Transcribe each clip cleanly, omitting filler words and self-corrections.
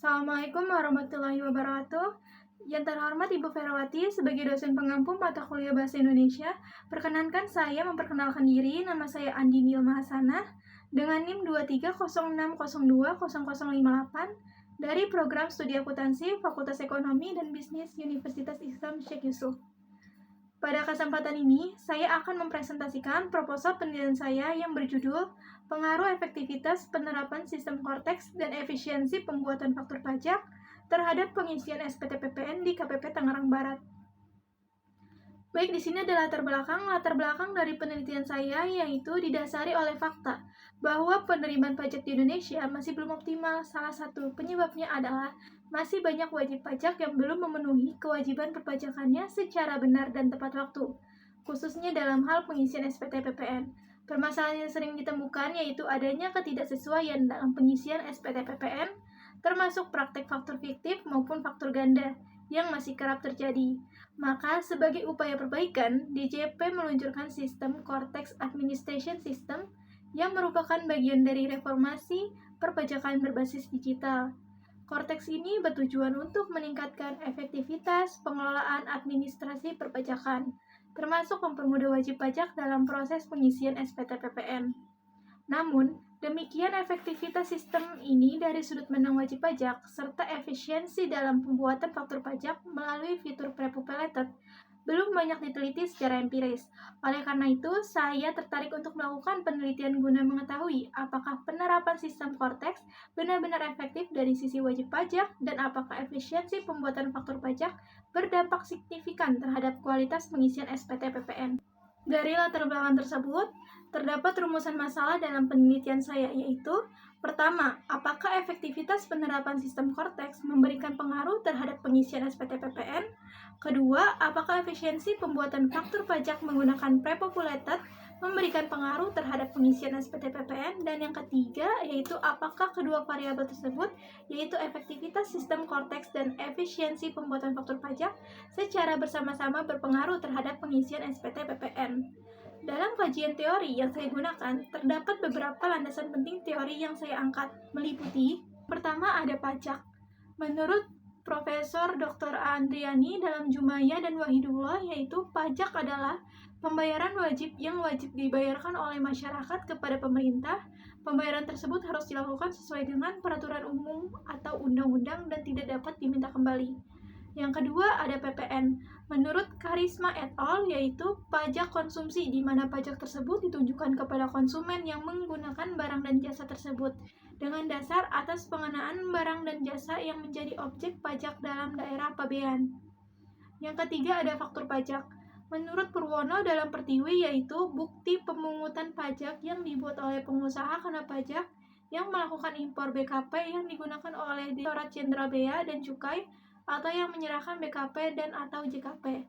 Assalamualaikum warahmatullahi wabarakatuh. Yang terhormat Ibu Ferawati sebagai dosen pengampu mata kuliah Bahasa Indonesia, perkenankan saya memperkenalkan diri. Nama saya Andi Nilma Hasanah dengan NIM 23060200058 dari program studi akuntansi Fakultas Ekonomi dan Bisnis Universitas Islam Syekh Yusuf. Pada kesempatan ini, saya akan mempresentasikan proposal penelitian saya yang berjudul Pengaruh Efektivitas Penerapan Sistem Korteks dan Efisiensi Pembuatan Faktur Pajak terhadap Pengisian SPT-PPN di KPP Tangerang Barat. Baik, di sini ada latar belakang dari penelitian saya, yaitu didasari oleh fakta bahwa penerimaan pajak di Indonesia masih belum optimal. Salah satu penyebabnya adalah masih banyak wajib pajak yang belum memenuhi kewajiban perpajakannya secara benar dan tepat waktu, khususnya dalam hal pengisian SPT PPN. Permasalahan yang sering ditemukan yaitu adanya ketidaksesuaian dalam pengisian SPT PPN, termasuk praktek faktur fiktif maupun faktur ganda yang masih kerap terjadi. Maka, sebagai upaya perbaikan, DJP meluncurkan sistem Korteks Administration System yang merupakan bagian dari reformasi perpajakan berbasis digital. Korteks ini bertujuan untuk meningkatkan efektivitas pengelolaan administrasi perpajakan, termasuk mempermudah wajib pajak dalam proses pengisian SPT PPN. Namun, demikian efektivitas sistem ini dari sudut pandang wajib pajak serta efisiensi dalam pembuatan faktur pajak melalui fitur pre-populated belum banyak diteliti secara empiris. Oleh karena itu, saya tertarik untuk melakukan penelitian guna mengetahui apakah penerapan sistem Korteks benar-benar efektif dari sisi wajib pajak dan apakah efisiensi pembuatan faktur pajak berdampak signifikan terhadap kualitas pengisian SPT PPN. Dari latar belakang tersebut, terdapat rumusan masalah dalam penelitian saya, yaitu pertama, apakah efektivitas penerapan sistem Korteks memberikan pengaruh terhadap pengisian SPT PPN? Kedua, apakah efisiensi pembuatan faktur pajak menggunakan pre-populated memberikan pengaruh terhadap pengisian SPT PPN? Dan yang ketiga, yaitu apakah kedua variabel tersebut, yaitu efektivitas sistem Korteks dan efisiensi pembuatan faktur pajak, secara bersama-sama berpengaruh terhadap pengisian SPT PPN? Dalam kajian teori yang saya gunakan, terdapat beberapa landasan penting teori yang saya angkat, meliputi: pertama, ada pajak. Menurut Profesor Dr. Andriani dalam Jumaya dan Wahidullah, yaitu pajak adalah pembayaran wajib yang wajib dibayarkan oleh masyarakat kepada pemerintah. Pembayaran tersebut harus dilakukan sesuai dengan peraturan umum atau undang-undang dan tidak dapat diminta kembali. Yang kedua, ada PPN. Menurut Karisma et al., yaitu pajak konsumsi, di mana pajak tersebut ditujukan kepada konsumen yang menggunakan barang dan jasa tersebut, dengan dasar atas pengenaan barang dan jasa yang menjadi objek pajak dalam daerah pabean. Yang ketiga, ada faktur pajak. Menurut Purwono dalam Pertiwi, yaitu bukti pemungutan pajak yang dibuat oleh pengusaha kena pajak yang melakukan impor BKP yang digunakan oleh Direktorat Jenderal Bea dan Cukai atau yang menyerahkan BKP dan atau JKP.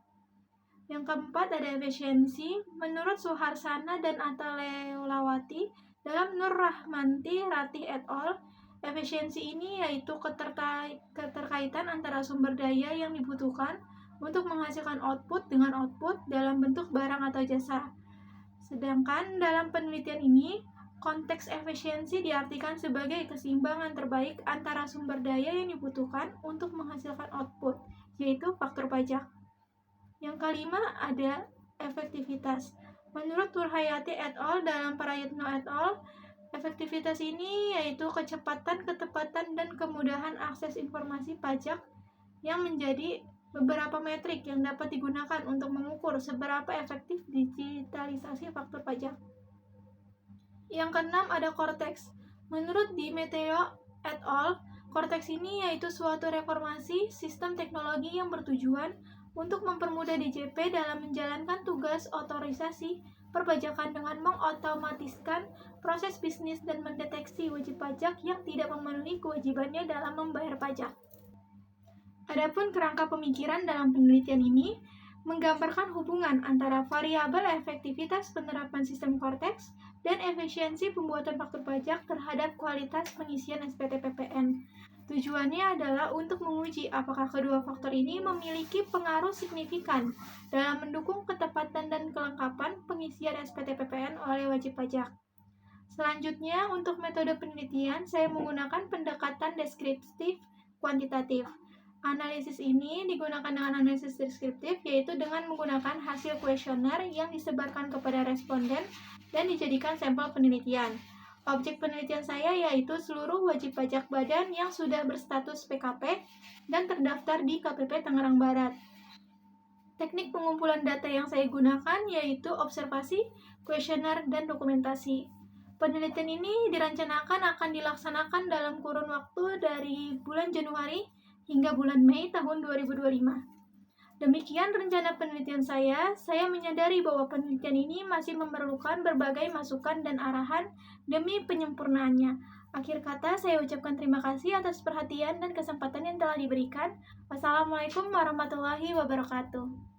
Yang keempat, ada efisiensi. Menurut Suharsana dan Ataleulawati dalam Nur Rahmanti Ratih et al., efisiensi ini yaitu keterkaitan antara sumber daya yang dibutuhkan untuk menghasilkan output dengan output dalam bentuk barang atau jasa. Sedangkan dalam penelitian ini, konteks efisiensi diartikan sebagai keseimbangan terbaik antara sumber daya yang dibutuhkan untuk menghasilkan output, yaitu faktur pajak. Yang kelima, ada efektivitas. Menurut Turhayati et al. Dalam Prayitno et al., efektivitas ini yaitu kecepatan, ketepatan, dan kemudahan akses informasi pajak yang menjadi beberapa metrik yang dapat digunakan untuk mengukur seberapa efektif digitalisasi faktur pajak. Yang keenam, ada Korteks. Menurut Dimeteo et al., Korteks ini yaitu suatu reformasi sistem teknologi yang bertujuan untuk mempermudah DJP dalam menjalankan tugas otorisasi perpajakan dengan mengotomatiskan proses bisnis dan mendeteksi wajib pajak yang tidak memenuhi kewajibannya dalam membayar pajak. Adapun kerangka pemikiran dalam penelitian ini menggambarkan hubungan antara variabel efektivitas penerapan sistem Korteks dan efisiensi pembuatan faktur pajak terhadap kualitas pengisian SPT PPN. Tujuannya adalah untuk menguji apakah kedua faktor ini memiliki pengaruh signifikan dalam mendukung ketepatan dan kelengkapan pengisian SPT PPN oleh wajib pajak. Selanjutnya, untuk metode penelitian, saya menggunakan pendekatan deskriptif kuantitatif. Analisis ini digunakan dengan analisis deskriptif, yaitu dengan menggunakan hasil kuesioner yang disebarkan kepada responden dan dijadikan sampel penelitian. Objek penelitian saya yaitu seluruh wajib pajak badan yang sudah berstatus PKP dan terdaftar di KPP Tangerang Barat. Teknik pengumpulan data yang saya gunakan yaitu observasi, kuesioner, dan dokumentasi. Penelitian ini direncanakan akan dilaksanakan dalam kurun waktu dari bulan Januari hingga bulan Mei tahun 2025. Demikian rencana penelitian saya menyadari bahwa penelitian ini masih memerlukan berbagai masukan dan arahan demi penyempurnaannya. Akhir kata, saya ucapkan terima kasih atas perhatian dan kesempatan yang telah diberikan. Wassalamualaikum warahmatullahi wabarakatuh.